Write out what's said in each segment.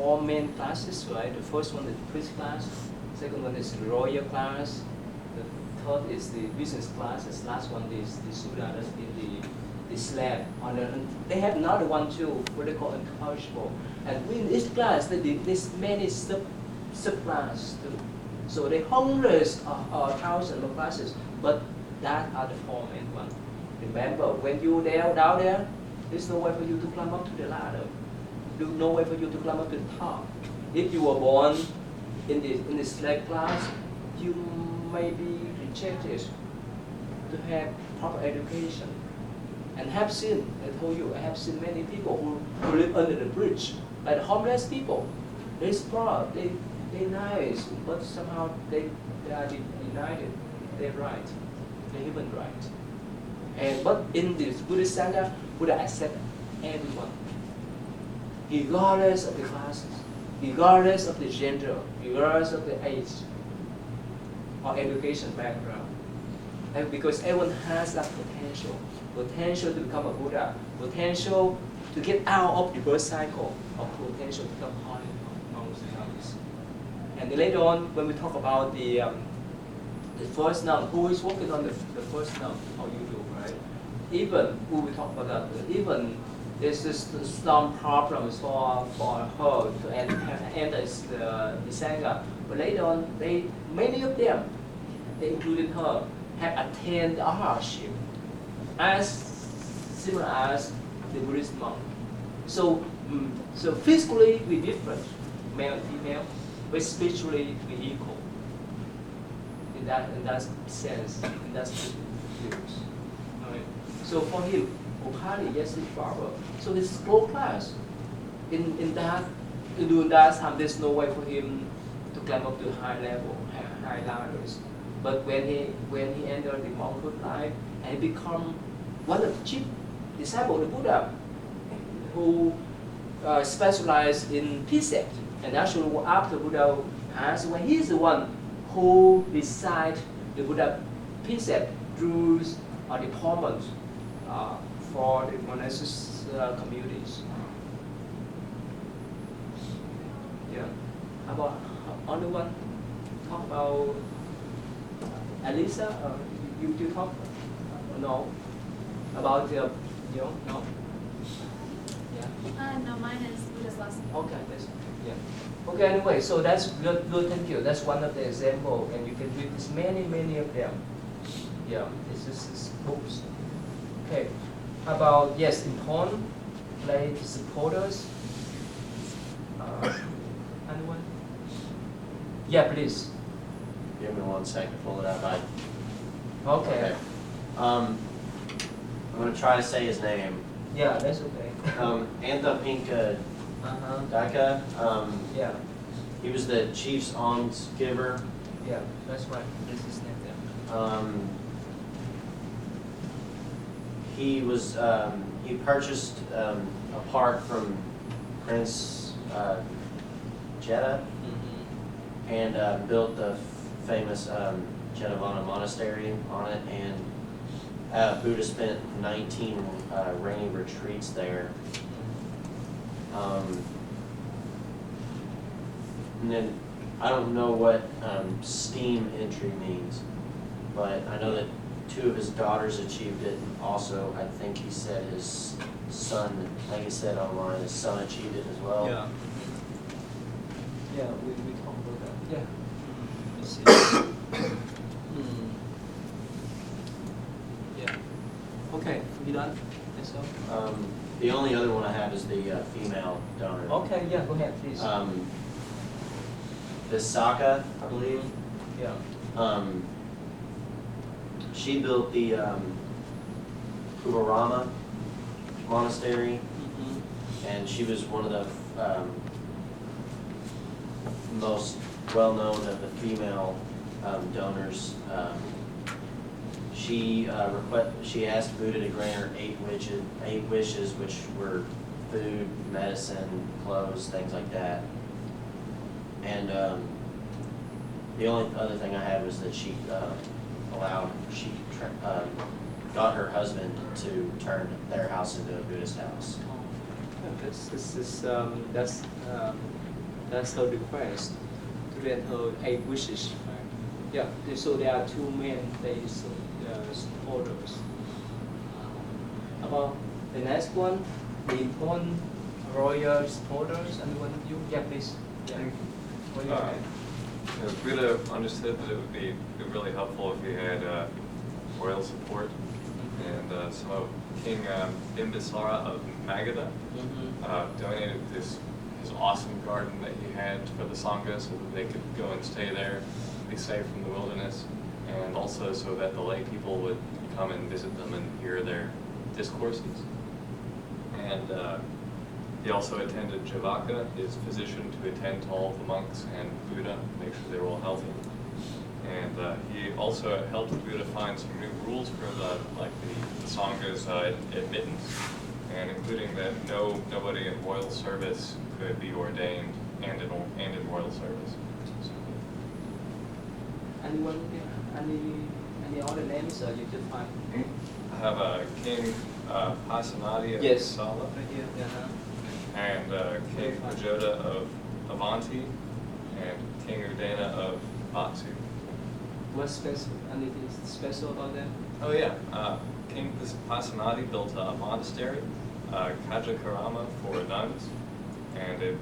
four main classes, right? The first one is the priest class, second one is the royal class, the third is the business class, the last one is the Suda, that's the slave. They have another one too, what they call incorrigible. And in each class, there's many subclasses too. So there are hundreds or thousands of classes, but that are the four main ones. Remember, when you down there, there's no way for you to climb up to the ladder. There's no way for you to climb up to the top. If you were born in the slave class, you may be rejected to have proper education. And have seen, I told you, I have seen many people who live under the bridge, like the homeless people. They're smart, they're nice, but somehow they are denied their right, their human right. But in this Buddhist Sangha, Buddha accepts everyone, regardless of the classes, regardless of the gender, regardless of the age or education background. And because everyone has that potential to become a Buddha, potential to get out of the birth cycle, or potential to become holy monks and nuns. And later on, when we talk about the first nun, who is working on the first nun, how you do, right? Even who we talk about that, even there's some problems for her to enter the Sangha. But later on, many of them, including her, have attained the arhatship as similar as the Buddhist monk. So physically we're different, male and female, but spiritually we're equal. In that sense, in that views. Right. So for him, Ukali, yes, his father. So this is low class. In that, during that time, there's no way for him to climb up to high level, high ladders. But when he entered the monkhood life and he become one of the chief disciples of the Buddha, who specialized in precept, and actually after Buddha passed away, he's the one who decide the Buddha precept, rules, or deployment for the monastic communities. Yeah. How about other one? Talk about Elisa. You talk? No. About no. Yeah. No, mine is Buddha's last name. Okay. That's, yeah. Okay. Anyway, so that's good. Thank you. That's one of the example, and you can read this many of them. Yeah. This is books. Okay. About yes, important play supporters. Anyone? Yeah, please. Give me 1 second to pull it up. Okay. I'm going to try to say his name. Yeah, that's okay. Anthapinka Daka. Yeah. He was the chief's alms giver. Yeah, that's right. This is his name there. He was he purchased a park from Prince Jeddah and built the famous Jetavana monastery on it, and Buddha spent 19 rainy retreats there. And then I don't know what steam entry means, but I know that 2 of his daughters achieved it, and also I think he said his son, like he said online, his son achieved it as well. Yeah. Yeah, we talk about that. Yeah. Let's see. Yeah. Okay, you done? Yes, so. The only other one I have is the female donor. Okay, yeah, go ahead, please. Visakha, I believe. Yeah. She built the Kuvarama monastery, and she was one of the most well-known of the female donors. She asked Buddha to grant her 8 wishes, which were food, medicine, clothes, things like that. And the only other thing I had was that she got her husband to turn their house into a Buddhist house. That's That's her request to grant her 8 wishes. Right? Yeah. So there are 2 main supporters. About the next one, the important royal supporters. Anyone of you? Yeah, please. Yeah. What do you think? Buddha understood that it would be really helpful if he had royal support, and so King Bimbisara of Magadha donated his awesome garden that he had for the Sangha so that they could go and stay there, be safe from the wilderness, and also so that the lay people would come and visit them and hear their discourses. And he also attended Javaka, his physician, to attend to all the monks and Buddha, make sure they were all healthy. And he also helped Buddha find some new rules for the Sangha's admittance, and including that nobody in royal service could be ordained and in royal service. Anyone? Any other names you could find? I have King Pasanadi of Yes. Sala, Right here. and King Pajoda of Avanti, and King Udena of Batsu. What's special? Anything special about them? Oh yeah, King Pasanadi built a monastery, Kajakarama, for nuns, and it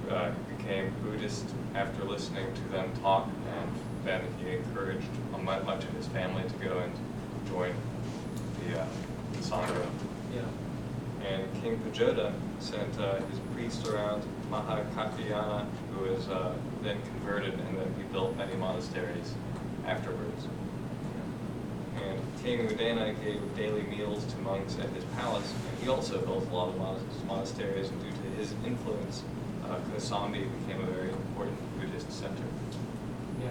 became Buddhist after listening to them talk, and then he encouraged much of his family to go and join the Sangha. Yeah. And King Pajoda sent his priest around Mahakakayana, who was then converted, and then he built many monasteries afterwards. And King Udena gave daily meals to monks at his palace, and he also built a lot of monasteries, and due to his influence, Kosambi became a very important Buddhist center. Yeah.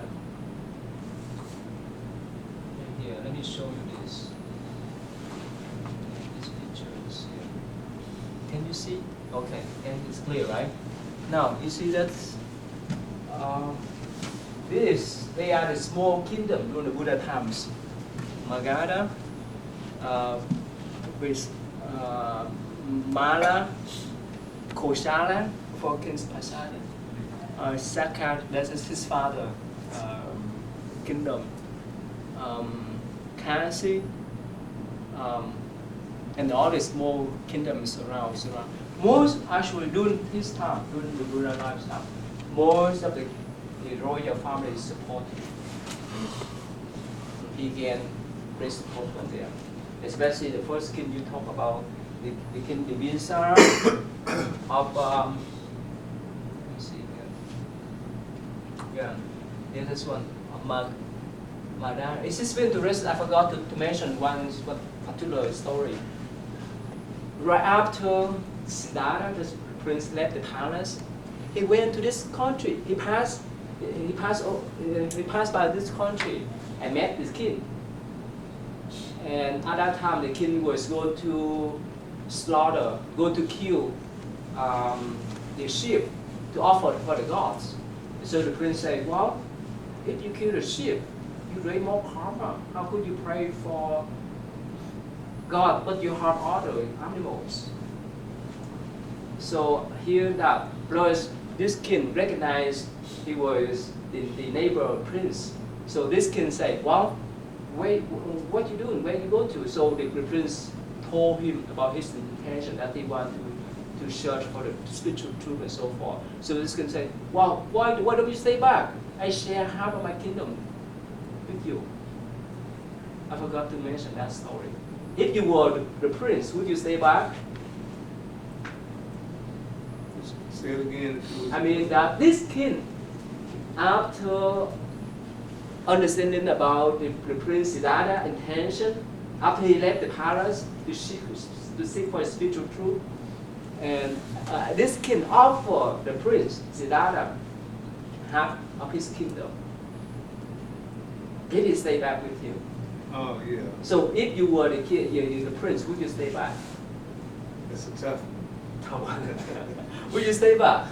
And here, let me show you this. These pictures here. Can you see? Okay, and it's clear, right? Now, you see that they are the small kingdom during the Buddha times. Magadha, with Mala, Koshala, for King Pasada. Sakar, that is his father, kingdom. Kasi, and all the small kingdoms around. Most actually during his time, during the Buddha lifetime, most of the royal family is supported. He can raise support from there. Especially the first king you talk about, the King Bimbisara of let me see here. Yeah, this one of Madara. It's just very interesting. I forgot to mention one particular story. Right after Siddhartha, the prince, left the palace, he went to this country. He passed by this country and met this king. And at that time, the king was going to kill the sheep to offer for the gods. So the prince said, well, if you kill the sheep, you raise more karma. How could you pray for God, but you harm other animals? So here that, plus this king recognized he was the neighbor prince. So this king said, well, wait, what you doing? Where you go to? So the prince told him about his intention, that he wanted to search for the spiritual truth and so forth. So this king said, well, why don't you stay back? I share half of my kingdom with you. I forgot to mention that story. If you were the prince, would you stay back? Say it again. I mean that this king, after understanding about the Prince Siddhartha's intention, after he left the palace to seek for spiritual truth, and this king offered the Prince Siddhartha half of his kingdom. Did he stay back with you? Oh, yeah. So if you were the king, the prince, would you stay back? It's a tough one. Would you stay back?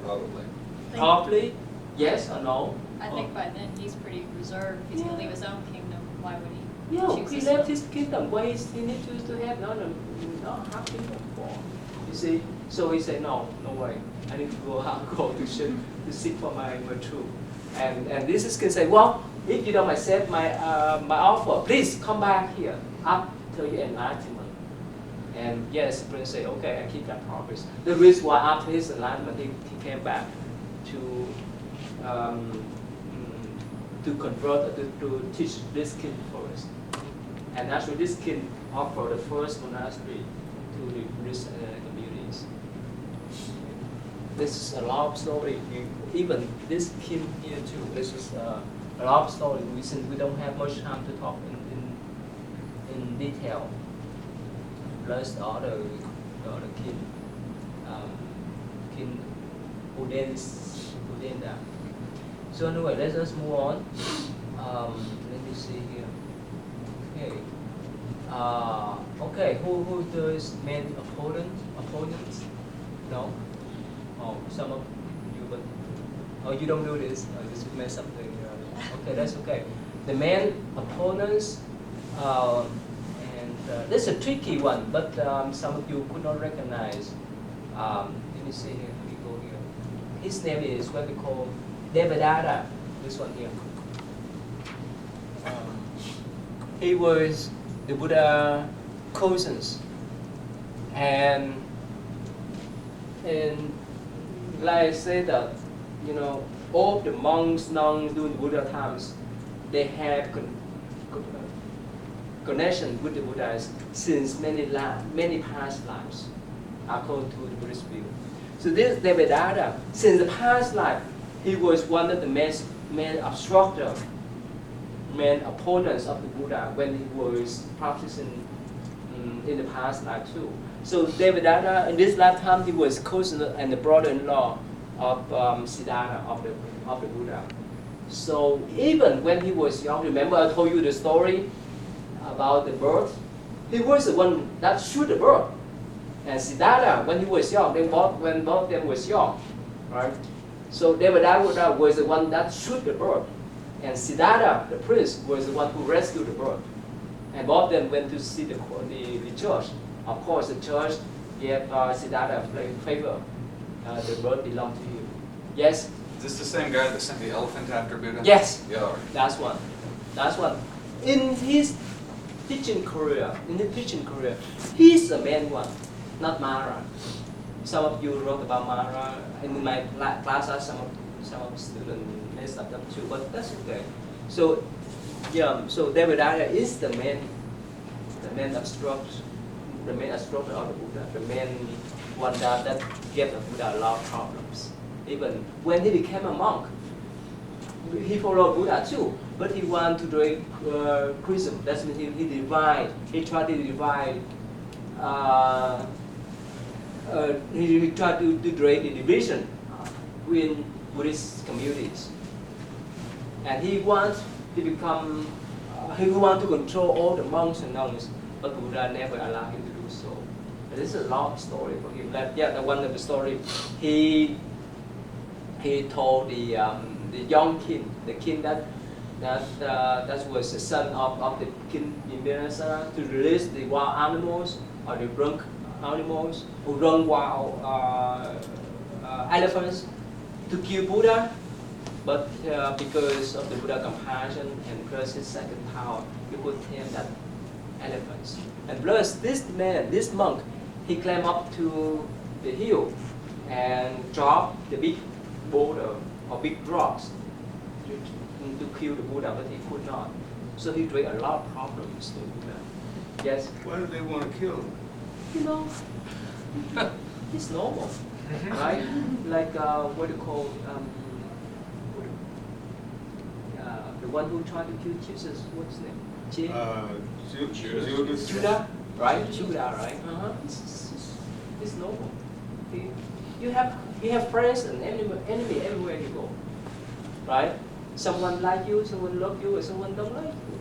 Probably. Probably. Yes or no? I think by then he's pretty reserved. If he's going to leave his own kingdom, why would he Yeah, choose he this left one? his kingdom. Why is he need to have not half kingdom for? You see, So he said, no way. I need to go out, to seek for my truth. And this is can say, well, if you don't accept my offer, please come back here after your enlightenment. And yes, the prince said, okay, I keep that promise. The reason why after his enlightenment, he came back to convert, to teach this king first. And actually this king offered the first monastery to the Buddhist communities. This is a long story. Even this king here too, this is a long story. Since we don't have much time to talk in detail. Plus the other king, King Udenda. So anyway, let's just move on. Let me see here. Okay. Okay. Who does main opponents? No. Oh, some of you, but you don't do this. I just made something. Okay, that's okay. The main opponents. This is a tricky one, but some of you could not recognize. Let me see here. Let me go here. His name is what we call Devadatta. This one here. He was the Buddha cousins, and like I said that, all the monks, nuns during Buddha times, they have connection with the Buddhas since many past lives, according to the Buddhist view. So this Devadatta, since the past life, he was one of the main obstructor, main opponents of the Buddha when he was practicing in the past life too. So Devadatta, in this lifetime, he was cousin and the brother-in-law of Siddhartha, of the Buddha. So even when he was young, remember I told you the story about the bird? He was the one that shoot the bird. And Siddhartha, when he was young, when both of them was young, right? So Devadatta was the one that shoot the bird. And Siddhartha, the prince, was the one who rescued the bird. And both of them went to see the church. Of course, the church gave Siddhartha a favor. The bird belonged to you. Yes? Is this the same guy that sent the elephant after Buddha? Yes. Yeah. All right. That's one. In his teaching career, he's the main one, not Mara. Some of you wrote about Mara. In my class, some of students messed up them too, but that's okay. So, so Devadatta is the main obstructor of the Buddha, the main one that gave the Buddha a lot of problems. Even when he became a monk, he followed Buddha too, but he wanted to do Chrism. That's mean he tried to divide. He tried to create the division between Buddhist communities, and he wants to become. He wants to control all the monks and nuns, but Buddha never allowed him to do so. And this is a long story for him. The one of the story he told the young king, the king that was the son of the king in Minnesota, to release the wild animals or the drunk animals who run wild elephants to kill Buddha, but because of the Buddha compassion and plus his second power, he would tame that elephants. And plus this monk, he climbed up to the hill and dropped the big boulder or big rocks to kill the Buddha, but he could not. So he created a lot of problems to Buddha. Yes? Why did they want to kill him? It's normal, right? Like what do you call the one who tried to kill Jesus? What's his name? Judah, right? Judah, right? It's normal. Okay? You have friends and enemy everywhere you go, right? Someone like you, someone love you, or someone don't like you.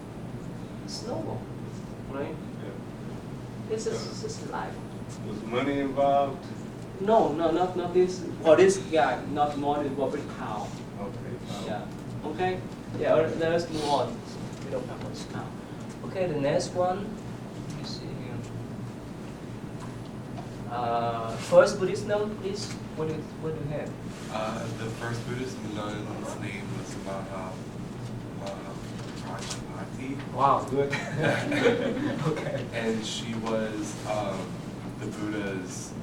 It's normal, right? Yeah. This is life. Was money involved? No, not this. For this guy, not more than what we count. Okay. Yeah. Okay. Yeah. Let's move on. We don't have much time. Okay. The next one. Let me see here. First Buddhist nun, please. What do you have? The first Buddhist nun's name was Prajapati. Wow, good. Okay. And she was the Buddha's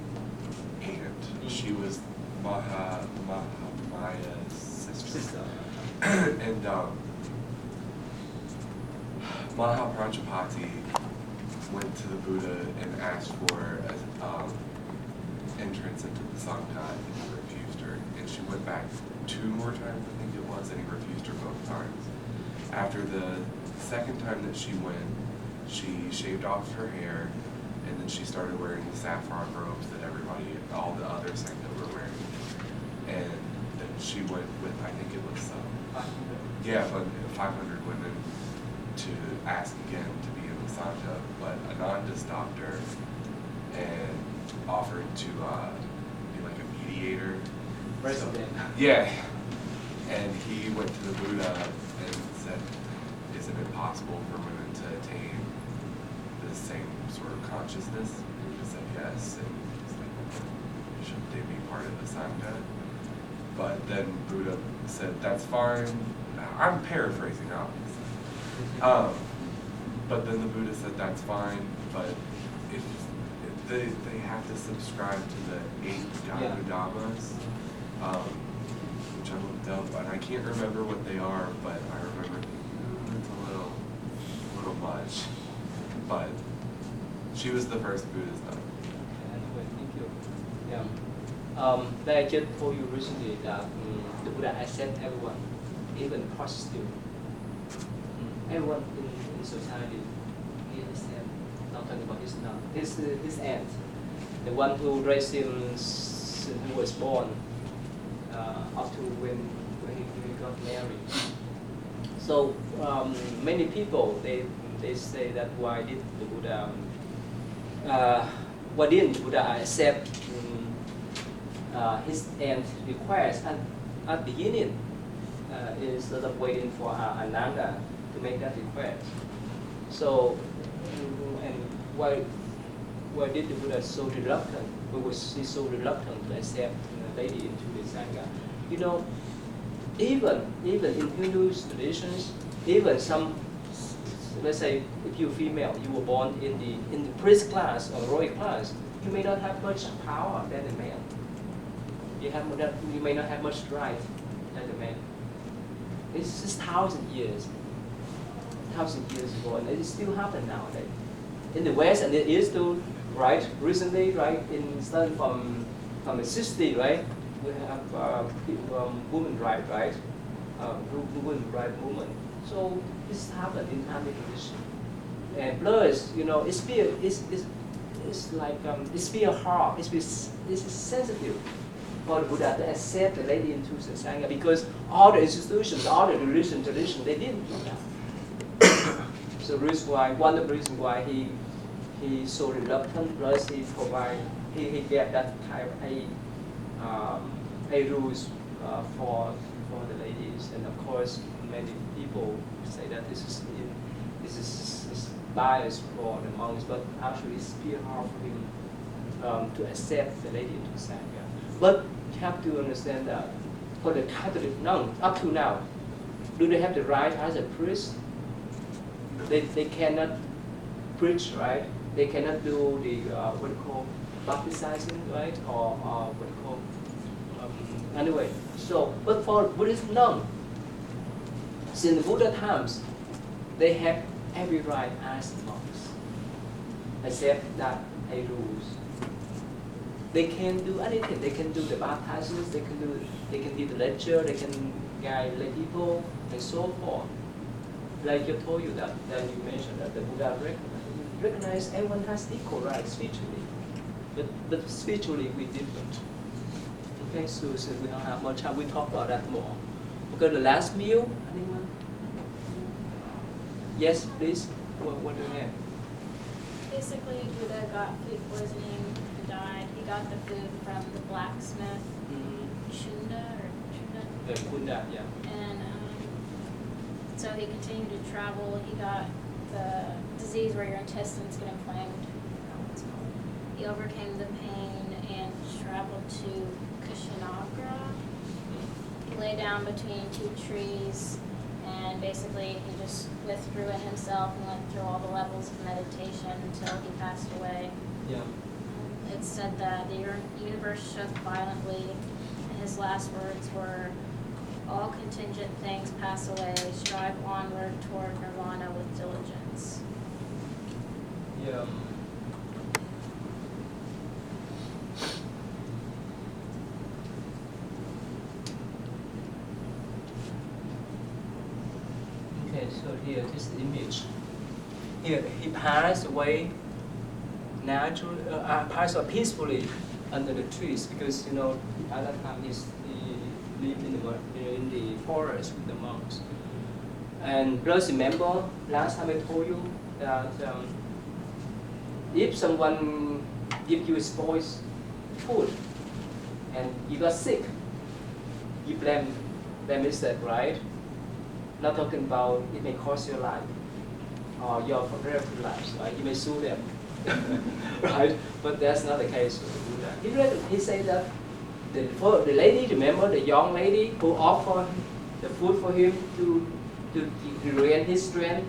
aunt. She was Mahamaya's sister. And Mahaprajapati went to the Buddha and asked for entrance into the Sangha, and he refused her. And she went back 2 more times, I think it was, and he refused her both times. After the second time that she went, she shaved off her hair, and then she started wearing the saffron robes that all the other Sangha were wearing. And then she went with, I think it was, 500 women to ask again to be in the Sangha, but Ananda stopped her and offered to be like a mediator. President. Yeah. And he went to the Buddha and said, isn't it possible for women to attain the same sort of consciousness? And the Buddha said yes, and he's like, should they be part of the Sangha? But then Buddha said, that's fine. I'm paraphrasing, obviously. But then the Buddha said, that's fine, but if they have to subscribe to the 8 Dhammas, which I looked up, and I can't remember what they are, but I remember thinking, it's a little much. But she was the first Buddhist nun. Anyway, thank you. Yeah. Like I just told you recently that the Buddha accepts everyone, even prostitute. Everyone in society, he accepts. Not talking about his nun, his aunt, the one who raised him since he was born, up to when he got married. So many people they say that why didn't the Buddha accept his aunt request at the beginning instead of waiting for Ananda to make that request. So and why did the Buddha so reluctant? Why was he so reluctant to accept a lady into the Sangha? You know, even in Hindu traditions, even some, let's say, if you're female, you were born in the priest class or royal class, you may not have much power than a man. You may not have much right than a man. It's just 1,000 years ago, and it still happens nowadays. In the West, and it is still right recently, right, starting from the 60s, right, we have women right, women right movement. So this happened in family tradition, and plus, you know, it's like it's feel hard, it's sensitive for the Buddha to accept the lady into the Sangha, because all the institutions, all the religion tradition, they didn't do that. So one of the reasons why he's so reluctant, plus he gave that kind of a rules for the ladies, and of course many people say that this is bias for the monks, but actually it's still hard for him to accept the lady into Sangha. But you have to understand that for the Catholic nun, up to now, do they have the right as a priest? They cannot preach, right? They cannot do the what you call baptizing, right? Or what you call anyway. So, but for Buddhist nun, since the Buddha times, they have every right as monks, except that a rules. They can do anything. They can do the baptisms. They can give the lecture. They can guide lay people and so forth. Like you told you that you mentioned that the Buddha recognized everyone has equal rights spiritually, but spiritually we different. Okay, so we don't have much time. We talk about that more. Okay, the last meal. Anyone? Yes, please. What do you have? Basically, Buddha got food poisoning and died. He got the food from the blacksmith, Chunda. The Kunda, yeah. And so he continued to travel. He got the disease where your intestines get inflamed. I don't know what it's called. he overcame the pain and traveled to Kushinagra. He lay down between two trees, and basically he just withdrew in himself and went through all the levels of meditation until he passed away. Yeah. It's said that the universe shook violently, and his last words were, "All contingent things pass away, strive onward toward nirvana with diligence." Yeah. Okay, so here this image. Here he passed away naturally, passed away peacefully under the trees because at that time he lived in the forest with the monks. And plus remember last time I told you that if someone gives you spoiled food and you got sick, you blame it, right? Not talking about it may cost your life or your relative lives, right? You may sue them, right? But that's not the case with the Buddha. He said that the lady, remember the young lady who offered the food for him to regain his strength,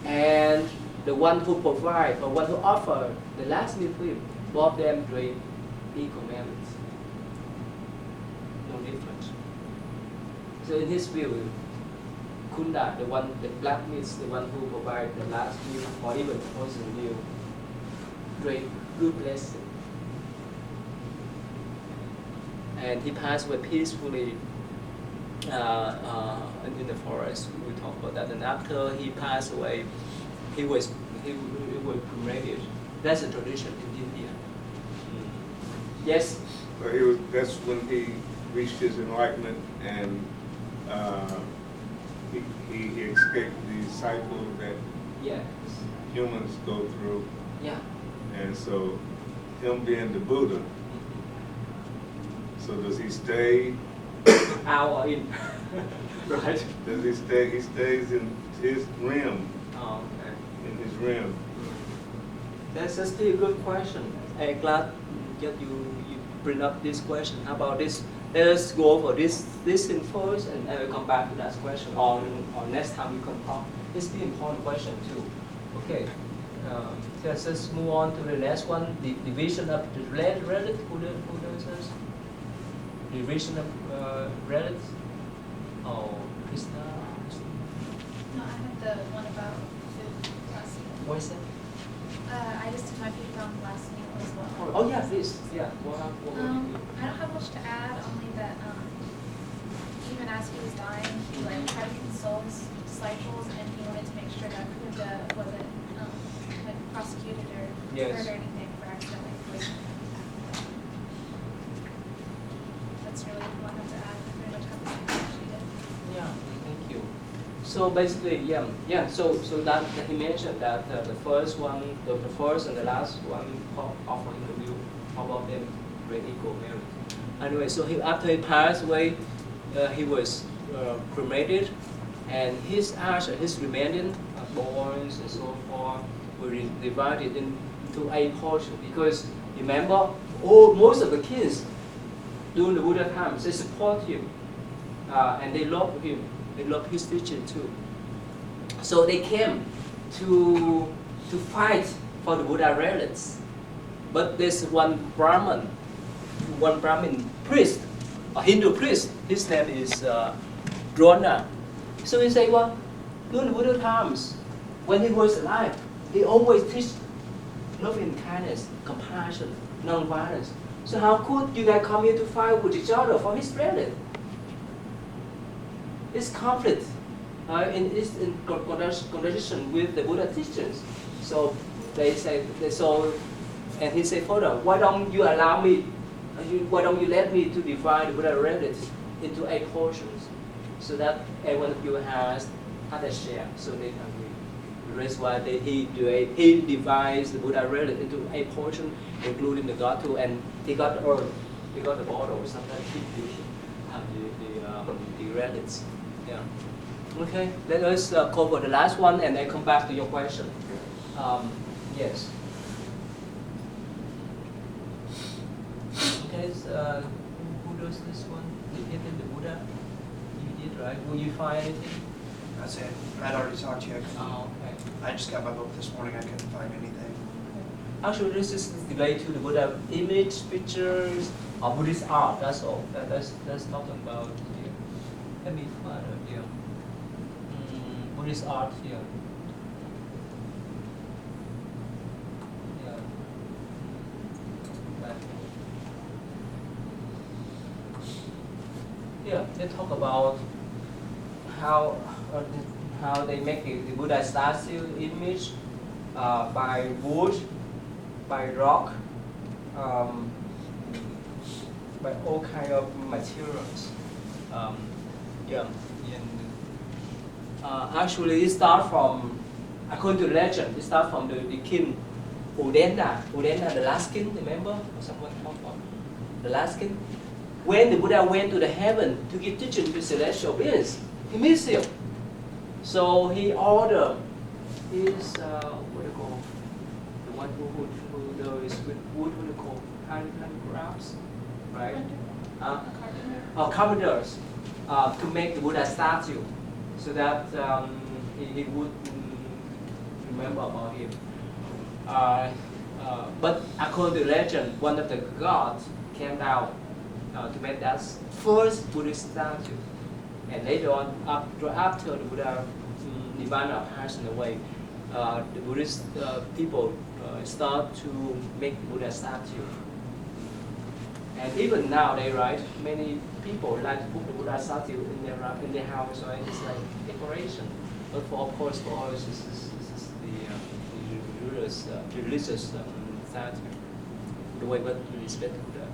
and the one who provided or one who offered the last meal for him, both of them drink equal merits. No difference. So in his view, Kunda, the black meat, the one who provided the last meal or even the poison meal, drink good blessing. And he passed away peacefully in the forest. We talked about that. And after he passed away, he was cremated. That's a tradition in India. Yes. But that's when he reached his enlightenment, and he escaped the cycle that Yes. humans go through. Yeah. And so, him being the Buddha, so does he stay? Out or in? Right. Does he stay? He stays in his realm. Oh, okay. In his realm. That's still a good question. I'm glad that you bring up this question. How about this? Let us go over this thing first, and I will come back to that question. Or next time we can talk. It's the important question too. Okay. Let's just move on to the next one. The division of the relative. Who does this? Division of relatives. Oh, Krishna. No, I have the one about food last meal. What is it? I just did my food from last meal as well. Oh yeah, this. Yeah. What I don't have much to add, only that even as he was dying, he tried to console his disciples, and he wanted to make sure that Buddha wasn't prosecuted or Yes. hurt or anything for accidentally poisoning. That's really all I have to add. I pretty much have the same thing she did. Yeah, thank you. So basically, yeah. So that he mentioned that the first one, the first and the last one offering the view, all of them were equal merit. Anyway, so after he passed away, he was cremated, and his ashes, his remaining bones and so forth, were divided into 8 portions. Because remember, most of the kings during the Buddha times, they support him, and they love him. They love his teaching too. So they came to fight for the Buddha relics. But there's one Brahmin priest, a Hindu priest. His name is Drona. So he said, well, during the Buddha times, when he was alive, he always teach love and kindness, compassion, non-violence. So how could you guys come here to fight with each other for his relic? It's conflict, it's in contradiction with the Buddha teachings. So they say, and he said further, why don't you allow me, why don't you let me to divide the Buddha relics into 8 portions, so that everyone of you has a share, so they can agree. That's why he divides the Buddha relic into 8 portions, including the Gatu, and he got the earth, he got the bottle, sometimes the relics. Yeah. Okay, let us cover the last one and then come back to your question. Yes. who does this one? Depicted the Buddha? You did, right? Will you find anything? That's it. I'd already talked to you. Oh, okay. I just got my book this morning. I couldn't find anything. Actually, this is related to the Buddha image, pictures, or Buddhist art. That's all. That's talking about here. Let me find it here. Buddhist art here. Yeah. Right. Yeah, they talk about how they make the Buddha statue image by wood, by rock, by all kind of materials. Yeah. Actually, it starts from, according to legend, it starts from the king Udena, the last king, remember? Or someone talked about the last king. When the Buddha went to the heaven to give teaching to celestial beings, he missed him. So he ordered his, what do you call, the one who does with wood, what do you call, handicrafts, right? Carpenters, to make the Buddha statue, so that he would remember about him. But according to legend, one of the gods came down to make that first Buddhist statue. And later on, after the Buddha Nirvana passed away, the Buddhist people start to make the Buddha statue. And even nowadays, right, many people like to put the Buddha statue in their house, right? It's like decoration. But of course, for us, this is the religious statue. The way we respect Buddha.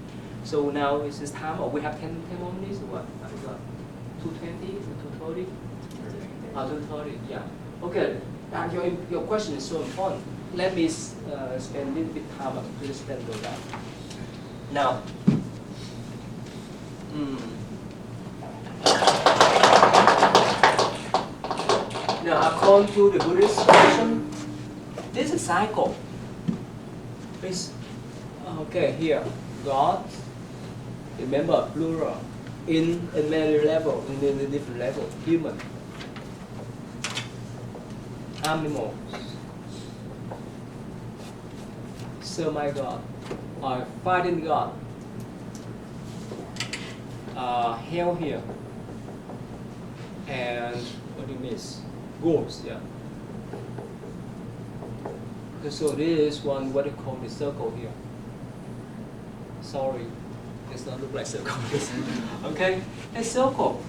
So now it's this time, or we have 10 more minutes, or what? I forgot. 2:20 or 2:30? 2:30, yeah. Okay, your question is so important. Let me spend a little bit of time to explain that. Now, according to the Buddhist tradition, this is a cycle. It's, okay, here, God, remember plural, in a many level, in a different level, human, animals, semi-God, or fighting God, hell here, and what do you miss? Ghosts, yeah. So this is one, what they call the circle here. Sorry, does not look like circle. Okay, a circle.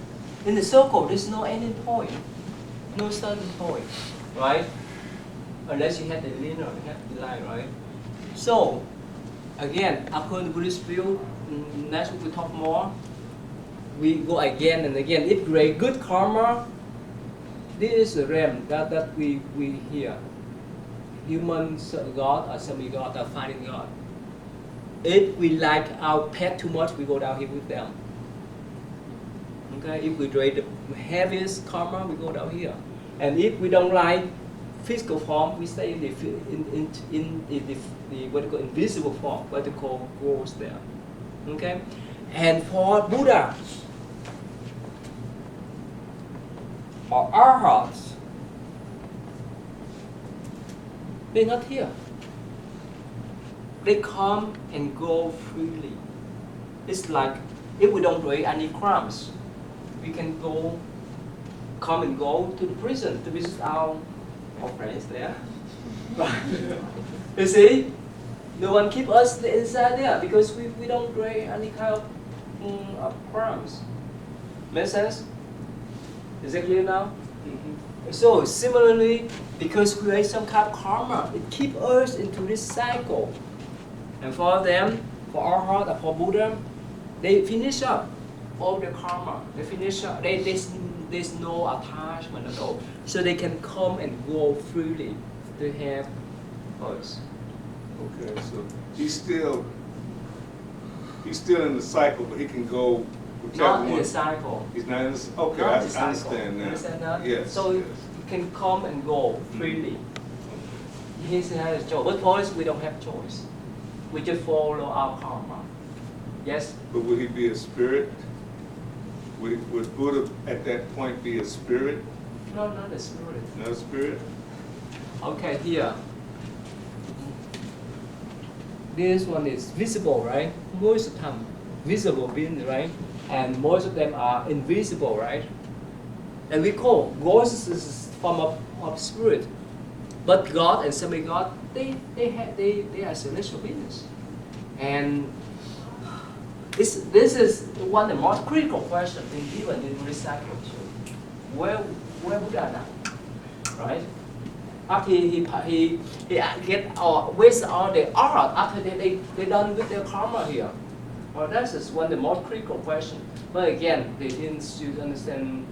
In the circle, there's no ending point, no starting point, right? Unless you have the linear, you have the line, right? So, again, according to Buddhist view, next week we talk more. We go again and again. If great good karma, this is the realm that we hear. Human God or semi-God or fighting God. If we like our pet too much, we go down here with them. Okay, if we create the heaviest karma, we go down here. And if we don't like physical form, we stay in the what you call invisible form, what you call ghost there. Okay, and for Buddha or Arhats, they're not here. They come and go freely. It's like if we don't create any crimes, we can come and go to the prison to visit our friends there. You see, no one keep us inside there because we don't create any kind of crimes. Make sense? Is it clear now? Mm-hmm. So similarly, because we create some kind of karma, it keeps us into this cycle. And for them, for our heart, or for Buddha, they finish up all the karma. They finish up. There's no attachment at all. So they can come and go freely to have us. Okay, so he's still in the cycle, but he can go whichever Not one. in the cycle. He's not in the okay. Not I in the cycle. understand now. Understand that? Yes. So yes. it can come and go freely. He has a choice. But for us, we don't have choice. We just follow our karma. Yes? But would he be a spirit? Would Buddha at that point be a spirit? No, not a spirit. No spirit? Okay, here. This one is visible, right? Most of them visible beings, right? And most of them are invisible, right? And we call ghosts is form of spirit. But God and semi-God, they are celestial beings. And this is one of the most critical questions even in discipleship. Where Buddha now, right? After he get waste all the art after they done with their karma here. Well, that is one of the most critical questions. But again, they didn't still understand